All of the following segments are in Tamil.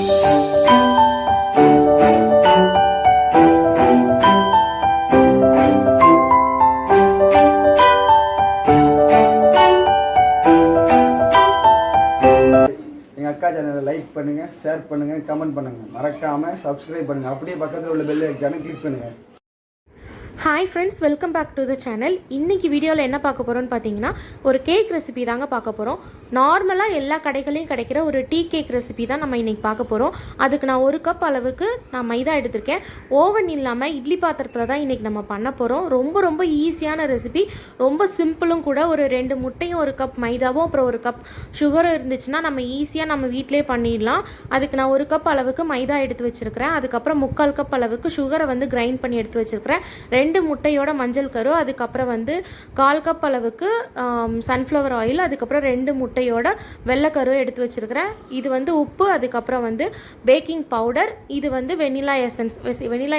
அக்கா சேனலை லைக் பண்ணுங்கள், ஷேர் பண்ணுங்கள், கமெண்ட் பண்ணுங்கள், மறக்காமல் சப்ஸ்கிரைப் பண்ணுங்கள். அப்படியே பக்கத்தில் உள்ள பெல் ஐக்கானை கிளிக் பண்ணுங்கள். Hi friends, welcome back to the channel. இன்றைக்கி வீடியோவில் என்ன பார்க்க போகிறோன்னு பார்த்தீங்கன்னா ஒரு கேக் ரெசிபி தாங்க பார்க்க போகிறோம். நார்மலாக எல்லா கடைகளையும் கிடைக்கிற ஒரு டீ கேக் ரெசிபி தான் நம்ம இன்றைக்கி பார்க்க போகிறோம். அதுக்கு நான் 1 கப் அளவுக்கு நான் மைதா எடுத்திருக்கேன். ஓவன் இல்லாமல் இட்லி பாத்திரத்தில் தான் இன்றைக்கி நம்ம பண்ண போகிறோம். ரொம்ப ஈஸியான ரெசிபி, ரொம்ப சிம்பிளும் கூட. ஒரு 2 முட்டையும் 1 கப் மைதாவும் அப்புறம் 1 கப் சுகரும் இருந்துச்சுன்னா நம்ம ஈஸியாக நம்ம வீட்டிலே பண்ணிடலாம். அதுக்கு நான் 1 கப் அளவுக்கு மைதா எடுத்து வச்சுருக்கிறேன். அதுக்கப்புறம் 3/4 கப் அளவுக்கு சுகரை வந்து கிரைண்ட் பண்ணி எடுத்து வச்சுருக்கிறேன். 2 முட்டையோட மஞ்சள் கரு, அதுக்கப்புறம் வந்து 1/4 கப் அளவுக்கு சன்ஃப்ளவர் ஆயில், அதுக்கப்புறம் 2 முட்டையோட வெள்ளைக்கரு எடுத்து வச்சிருக்கிறேன். இது வந்து உப்பு, அதுக்கப்புறம் வந்து பேக்கிங் பவுடர், இது வந்து வெனிலா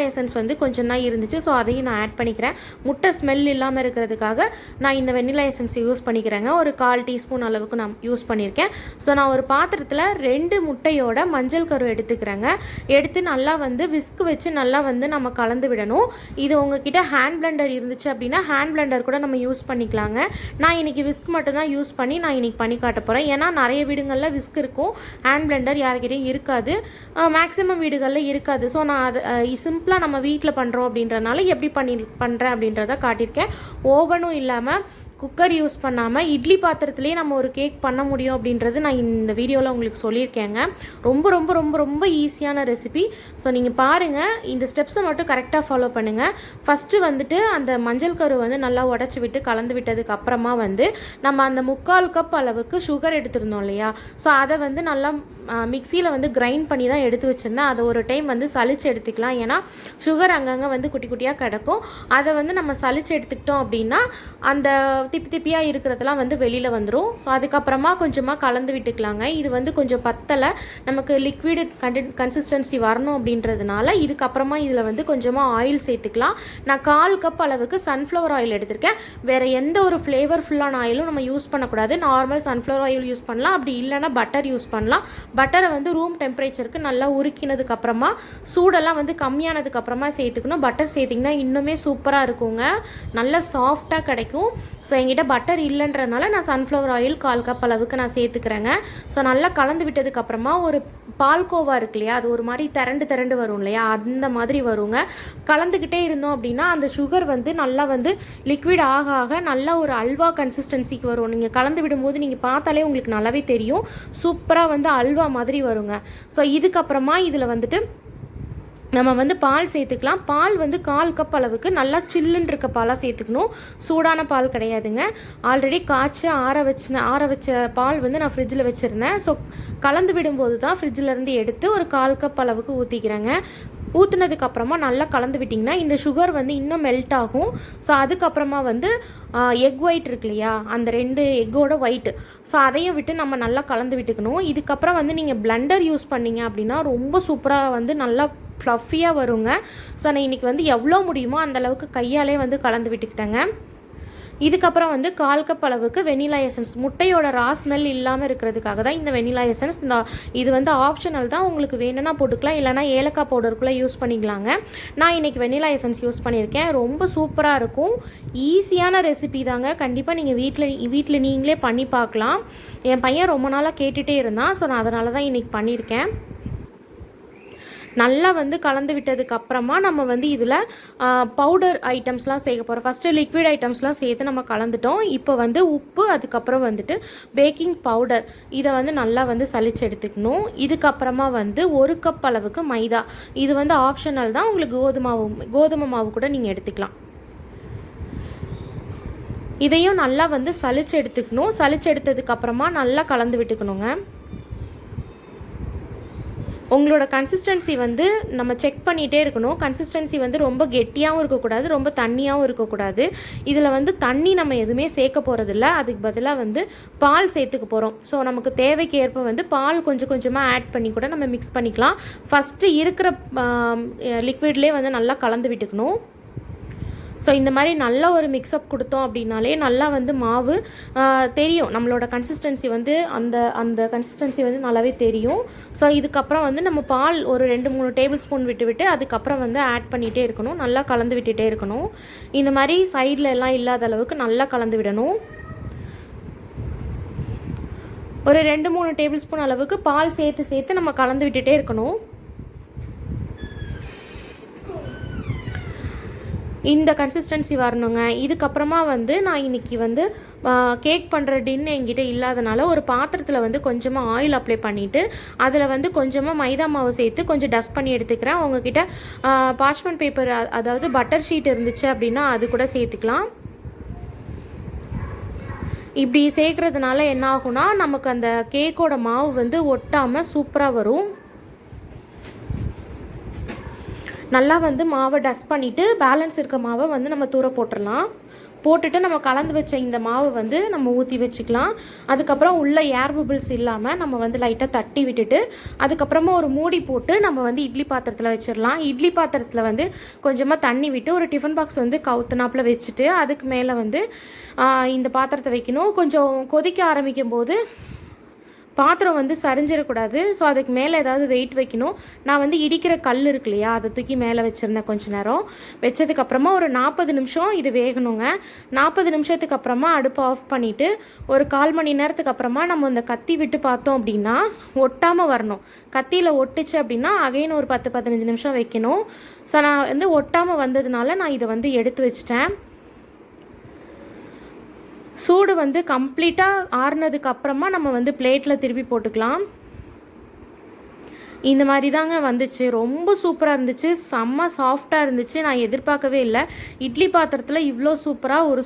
எசன்ஸ் வந்து கொஞ்சம் தான் இருந்துச்சு, ஸோ அதையும் நான் ஆட் பண்ணிக்கிறேன். முட்டை ஸ்மெல் இல்லாமல் இருக்கிறதுக்காக நான் இந்த வெனிலா எசன்ஸ் யூஸ் பண்ணிக்கிறேங்க. ஒரு 1/4 டீஸ்பூன் அளவுக்கு நான் யூஸ் பண்ணியிருக்கேன். ஸோ நான் ஒரு பாத்திரத்தில் 2 முட்டையோட மஞ்சள் கரு எடுத்துக்கிறேங்க. எடுத்து நல்லா வந்து விஸ்க் வச்சு நல்லா வந்து நம்ம கலந்து விடணும். இது உங்ககிட்ட ஹேண்ட் பிளெண்டர் இருந்துச்சு அப்படின்னா ஹேண்ட் பிளெண்டர் கூட நம்ம யூஸ் பண்ணிக்கலாங்க. நான் இன்னைக்கு விஸ்க் மட்டும் தான் யூஸ் பண்ணி நான் இன்னைக்கு பண்ணி காட்ட போகிறேன். ஏன்னா நிறைய வீடுகளில் விஸ்க் இருக்கும், ஹேண்ட் பிளெண்டர் யாருக்கிட்டையும் இருக்காது, மேக்ஸிமம் வீடுகளில் இருக்காது. ஸோ நான் அது சிம்பிளாக நம்ம வீட்டில் பண்ணுறோம் அப்படின்றனால எப்படி பண்ணுறேன் அப்படின்றத காட்டியிருக்கேன். ஓவனும் இல்லாமல் குக்கர் யூஸ் பண்ணாமல் இட்லி பாத்திரத்துலேயே நம்ம ஒரு கேக் பண்ண முடியும் அப்படின்றது நான் இந்த வீடியோவில் உங்களுக்கு சொல்லியிருக்கேங்க. ரொம்ப ஈஸியான ரெசிபி. ஸோ நீங்கள் பாருங்கள், இந்த ஸ்டெப்ஸை மட்டும் கரெக்டாக ஃபாலோ பண்ணுங்கள். ஃபஸ்ட்டு வந்துட்டு அந்த மஞ்சள் கரு வந்து நல்லா உடச்சி விட்டு கலந்து விட்டதுக்கு அப்புறமா வந்து நம்ம அந்த 3/4 கப் அளவுக்கு சுகர் எடுத்துருந்தோம் இல்லையா, ஸோ அதை வந்து நல்லா மிக்சியில் வந்து கிரைண்ட் பண்ணி தான் எடுத்து வச்சுருந்தேன். அதை ஒரு டைம் வந்து சளிச்சு எடுத்துக்கலாம். ஏன்னா சுகர் அங்கங்கே வந்து குட்டி குட்டியாக கிடக்கும். அதை வந்து நம்ம சளிச்சு எடுத்துக்கிட்டோம் அப்படின்னா அந்த திப்பியாக இருக்கிறதெல்லாம் வந்து வெளியில் வந்துடும். ஸோ அதுக்கப்புறமா கொஞ்சமாக கலந்து விட்டுக்கலாங்க. இது வந்து கொஞ்சம் பத்தலை, நமக்கு லிக்விட் கன்சிஸ்டன்சி வரணும் அப்படின்றதுனால இதுக்கப்புறமா இதில் வந்து கொஞ்சமாக ஆயில் சேர்த்துக்கலாம். நான் 1/4 கப் அளவுக்கு சன்ஃப்ளவர் ஆயில் எடுத்திருக்கேன். வேறு எந்த ஒரு ஃப்ளேவர்ஃபுல்லான ஆயிலும் நம்ம யூஸ் பண்ணக்கூடாது. நார்மல் சன்ஃப்ளவர் ஆயில் யூஸ் பண்ணலாம், அப்படி இல்லைன்னா பட்டர் யூஸ் பண்ணலாம். பட்டரை வந்து ரூம் டெம்பரேச்சருக்கு நல்லா உருக்கினதுக்கப்புறமா சூடெல்லாம் வந்து கம்மியானதுக்கப்புறமா சேர்த்துக்கணும். பட்டர் சேர்த்திங்கன்னா இன்னுமே சூப்பராக இருக்குங்க, நல்லா சாஃப்டாக கிடைக்கும். ஸோ என்கிட்ட பட்டர் இல்லைன்றதுனால நான் சன்ஃப்ளவர் ஆயில் 1/4 கப் அளவுக்கு நான் சேர்த்துக்கிறேங்க. ஸோ நல்லா கலந்து விட்டதுக்கப்புறமா ஒரு பால்கோவா இருக்கு இல்லையா, அது ஒரு மாதிரி திரண்டு வரும் இல்லையா, அந்த மாதிரி வருங்க. கலந்துக்கிட்டே இருந்தோம் அப்படின்னா அந்த சுகர் வந்து நல்லா வந்து லிக்விட் ஆக நல்லா ஒரு அல்வா கன்சிஸ்டன்சிக்கு வரும். நீங்கள் கலந்து விடும்போது நீங்கள் பார்த்தாலே உங்களுக்கு நல்லாவே தெரியும், சூப்பராக வந்து அல்வா மாதிரி வருங்க. ஸோ இதுக்கப்புறமா இதில் வந்துட்டு நம்ம வந்து பால் சேர்த்துக்கலாம். பால் வந்து 1/4 கப் அளவுக்கு நல்லா சில்லுன்னு இருக்க பாலாக சேர்த்துக்கணும், சூடான பால் கிடையாதுங்க. ஆல்ரெடி காய்ச்சி ஆற வச்ச பால் வந்து நான் ஃப்ரிட்ஜில் வச்சுருந்தேன். ஸோ கலந்து விடும்போது தான் ஃப்ரிட்ஜிலேருந்து எடுத்து ஒரு 1/4 கப் அளவுக்கு ஊற்றிக்கிறேங்க. ஊற்றுனதுக்கப்புறமா நல்லா கலந்து விட்டிங்கன்னா இந்த சுகர் வந்து இன்னும் மெல்ட் ஆகும். ஸோ அதுக்கப்புறமா வந்து எக் ஒயிட் இருக்கு இல்லையா, அந்த 2 எக்கோட ஒயிட்டு, ஸோ அதையும் விட்டு நம்ம நல்லா கலந்து விட்டுக்கணும். இதுக்கப்புறம் வந்து நீங்கள் பிளெண்டர் யூஸ் பண்ணிங்க அப்படின்னா ரொம்ப சூப்பராக வந்து நல்லா ஃப்ளஃபியாக வருங்க. ஸோ நான் இன்றைக்கி வந்து எவ்வளோ முடியுமோ அந்தளவுக்கு கையாலே வந்து கலந்து விட்டுக்கிட்டேங்க. இதுக்கப்புறம் வந்து 1/4 கப் அளவுக்கு வெனிலா எசன்ஸ், முட்டையோட ரா ஸ்மெல் இல்லாமல் இருக்கிறதுக்காக தான் இந்த வெனிலா எசன்ஸ். இது வந்து ஆப்ஷனல் தான், உங்களுக்கு வேணும்னா போட்டுக்கலாம், இல்லைனா ஏலக்காய் பவுடருக்குள்ளே யூஸ் பண்ணிக்கலாங்க. நான் இன்றைக்கி வெனிலா எசன்ஸ் யூஸ் பண்ணியிருக்கேன். ரொம்ப சூப்பராக இருக்கும், ஈஸியான ரெசிபி தாங்க. கண்டிப்பாக நீங்கள் வீட்டில் நீங்களே பண்ணி பார்க்கலாம். என் பையன் ரொம்ப நாளாக கேட்டுகிட்டே இருந்தான், ஸோ நான் அதனால தான் இன்றைக்கி பண்ணியிருக்கேன். நல்லா வந்து கலந்து விட்டதுக்கு அப்புறமா நம்ம வந்து இதில் பவுடர் ஐட்டம்ஸ்லாம் சேர்க்க போகிறோம். ஃபஸ்ட்டு லிக்விட் ஐட்டம்ஸ்லாம் சேர்த்து நம்ம கலந்துட்டோம். இப்போ வந்து உப்பு, அதுக்கப்புறம் வந்துட்டு பேக்கிங் பவுடர், இதை வந்து நல்லா வந்து சளிச்சு எடுத்துக்கணும். இதுக்கப்புறமா வந்து 1 கப் அளவுக்கு மைதா, இது வந்து ஆப்ஷனல் தான், உங்களுக்கு கோதுமை மாவு கூட நீங்கள் எடுத்துக்கலாம். இதையும் நல்லா வந்து சளிச்சு எடுத்துக்கணும். சளிச்சு எடுத்ததுக்கப்புறமா நல்லா கலந்து விட்டுக்கணுங்க. உங்களோட கன்சிஸ்டன்சி வந்து நம்ம செக் பண்ணிகிட்டே இருக்கணும். கன்சிஸ்டன்சி வந்து ரொம்ப கெட்டியாகவும் இருக்கக்கூடாது, ரொம்ப தண்ணியாகவும் இருக்கக்கூடாது. இதில் வந்து தண்ணி நம்ம எதுவுமே சேர்க்க போகிறதில்ல, அதுக்கு பதிலாக வந்து பால் சேர்த்துக்க போகிறோம். ஸோ நமக்கு தேவைக்கு ஏற்ப வந்து பால் கொஞ்சமாக ஆட் பண்ணி கூட நம்ம மிக்ஸ் பண்ணிக்கலாம். ஃபஸ்ட்டு இருக்கிற லிக்விட்லேயே வந்து நல்லா கலந்து விட்டுக்கணும். ஸோ இந்த மாதிரி நல்லா ஒரு மிக்ஸ்அப் கொடுத்தோம் அப்படின்னாலே நல்லா வந்து மாவு தெரியும், நம்மளோட கன்சிஸ்டன்சி வந்து அந்த கன்சிஸ்டன்சி வந்து நல்லாவே தெரியும். ஸோ இதுக்கப்புறம் வந்து நம்ம பால் ஒரு 2-3 டேபிள் ஸ்பூன் விட்டு அதுக்கப்புறம் வந்து ஆட் பண்ணிகிட்டே இருக்கணும், நல்லா கலந்து விட்டுட்டே இருக்கணும். இந்த மாதிரி சைடில் எல்லாம் இல்லாத அளவுக்கு நல்லா கலந்து விடணும். ஒரு 2-3 டேபிள் ஸ்பூன் அளவுக்கு பால் சேர்த்து நம்ம கலந்து விட்டுட்டே இருக்கணும். இந்த கன்சிஸ்டன்சி வரணுங்க. இதுக்கப்புறமா வந்து நான் இன்றைக்கி வந்து கேக் பண்ணுற டின் என்கிட்ட இல்லாதனால ஒரு பாத்திரத்தில் வந்து கொஞ்சமாக ஆயில் அப்ளை பண்ணிவிட்டு அதில் வந்து கொஞ்சமாக மைதா மாவு சேர்த்து கொஞ்சம் டஸ்ட் பண்ணி எடுத்துக்கிறேன். உங்ககிட்ட பார்ச்மெண்ட் பேப்பர் அதாவது பட்டர் ஷீட் இருந்துச்சு அப்படின்னா அது கூட சேர்த்துக்கலாம். இப்படி சேர்க்குறதுனால என்ன ஆகும்னா நமக்கு அந்த கேக்கோட மாவு வந்து ஒட்டாமல் சூப்பராக வரும். நல்லா வந்து மாவை டஸ்ட் பண்ணிவிட்டு பேலன்ஸ் இருக்க மாவை வந்து நம்ம தூர போட்டுடலாம். போட்டுட்டு நம்ம கலந்து வச்ச இந்த மாவு வந்து நம்ம ஊற்றி வச்சுக்கலாம். அதுக்கப்புறம் உள்ள ஏர் பபிள்ஸ் இல்லாமல் நம்ம வந்து லைட்டாக தட்டி விட்டுட்டு அதுக்கப்புறமா ஒரு மூடி போட்டு நம்ம வந்து இட்லி பாத்திரத்தில் வச்சிடலாம். இட்லி பாத்திரத்தில் வந்து கொஞ்சமாக தண்ணி விட்டு ஒரு டிஃபன் பாக்ஸ் வந்து கவுத்துனாப்பில் வச்சுட்டு அதுக்கு மேலே வந்து இந்த பாத்திரத்தை வைக்கணும். கொஞ்சம் கொதிக்க ஆரம்பிக்கும் போது பாத்திரம் வந்து சரிஞ்சிடக்கூடாது. ஸோ அதுக்கு மேலே ஏதாவது வெயிட் வைக்கணும். நான் வந்து இடிக்கிற கல் இருக்கு இல்லையா, அதை தூக்கி மேலே வச்சுருந்தேன். கொஞ்ச நேரம் வச்சதுக்கப்புறமா ஒரு 40 நிமிஷம் இது வேகணுங்க. 40 நிமிஷத்துக்கு அப்புறமா அடுப்பை ஆஃப் பண்ணிவிட்டு ஒரு 1/4 மணி நேரத்துக்கு அப்புறமா நம்ம இந்த கத்தி விட்டு பார்த்தோம் அப்படின்னா ஒட்டாமல் வரணும். கத்தியில் ஒட்டுச்சு அப்படின்னா அகைன் ஒரு 10-15 நிமிஷம் வைக்கணும். ஸோ நான் வந்து ஒட்டாமல் வந்ததுனால நான் இதை வந்து எடுத்து வச்சிட்டேன். சூடு வந்து கம்ப்ளீட்டாக ஆறுனதுக்கு அப்புறமா நம்ம வந்து பிளேட்டில் திருப்பி போட்டுக்கலாம். இந்த மாதிரி தாங்க வந்துச்சு. ரொம்ப சூப்பராக இருந்துச்சு, செம்ம சாஃப்டாக இருந்துச்சு. நான் எதிர்பார்க்கவே இல்லை இட்லி பாத்திரத்தில் இவ்வளோ சூப்பராக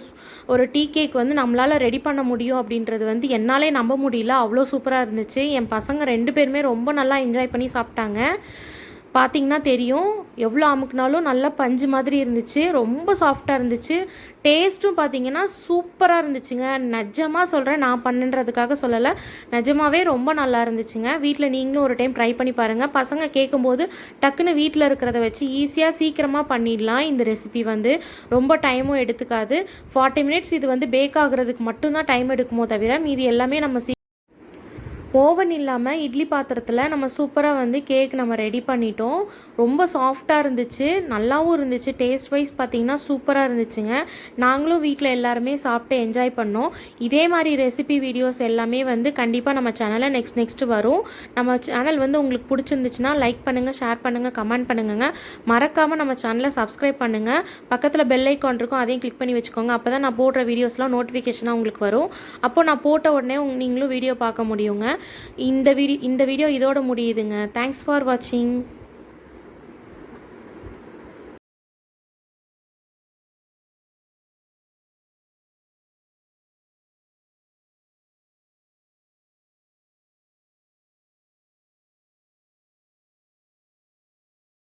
ஒரு டீ கேக் வந்து நம்மளால் ரெடி பண்ண முடியும் அப்படின்றது வந்து என்னாலே நம்ப முடியல. அவ்வளோ சூப்பராக இருந்துச்சு. என் பசங்க 2 பேருமே ரொம்ப நல்லா என்ஜாய் பண்ணி சாப்பிட்டாங்க. பார்த்திங்கன்னா தெரியும், எவ்வளோ அமுக்குனாலும் நல்லா பஞ்சு மாதிரி இருந்துச்சு. ரொம்ப சாஃப்டாக இருந்துச்சு. டேஸ்ட்டும் பார்த்திங்கன்னா சூப்பராக இருந்துச்சுங்க. நிஜமாக சொல்கிறேன், நான் பண்ணுன்றதுக்காக சொல்லலை, நிஜமாகவே ரொம்ப நல்லா இருந்துச்சுங்க. வீட்டில் நீங்களும் ஒரு டைம் ட்ரை பண்ணி பாருங்கள். பசங்க கேட்கும்போது டக்குன்னு வீட்டில் இருக்கிறத வச்சு ஈஸியாக சீக்கிரமாக பண்ணிடலாம். இந்த ரெசிபி வந்து ரொம்ப டைமும் எடுத்துக்காது. 40 மினிட்ஸ் இது வந்து பேக் ஆகுறதுக்கு மட்டும்தான் டைம் எடுக்குமோ தவிர மீதி எல்லாமே நம்ம ஓவன் இல்லாமல் இட்லி பாத்திரத்தில் நம்ம சூப்பராக வந்து கேக் நம்ம ரெடி பண்ணிட்டோம். ரொம்ப சாஃப்டாக இருந்துச்சு, நல்லாவும் இருந்துச்சு. டேஸ்ட் வைஸ் பார்த்திங்கன்னா சூப்பராக இருந்துச்சுங்க. நாங்களும் வீட்டில் எல்லாருமே சாப்பிட்டு என்ஜாய் பண்ணோம். இதே மாதிரி ரெசிபி வீடியோஸ் எல்லாமே வந்து கண்டிப்பாக நம்ம சேனலில் நெக்ஸ்ட் வரும். நம்ம சேனல் வந்து உங்களுக்கு பிடிச்சிருந்துச்சுன்னா லைக் பண்ணுங்கள், ஷேர் பண்ணுங்கள், கமெண்ட் பண்ணுங்க. மறக்காமல் நம்ம சேனலை சப்ஸ்கிரைப் பண்ணுங்கள். பக்கத்தில் பெல் ஐக்கான் இருக்கும், அதையும் கிளிக் பண்ணி வச்சுக்கோங்க. அப்போ தான் நான் போடுற வீடியோஸ்லாம் நோட்டிஃபிகேஷனாக உங்களுக்கு வரும். அப்போது நான் போட்ட உடனே நீங்களும் வீடியோ பார்க்க முடியுங்க. இந்த வீடியோ இதோட முடியுதுங்க. தேங்க்ஸ் ஃபார் வாட்சிங்.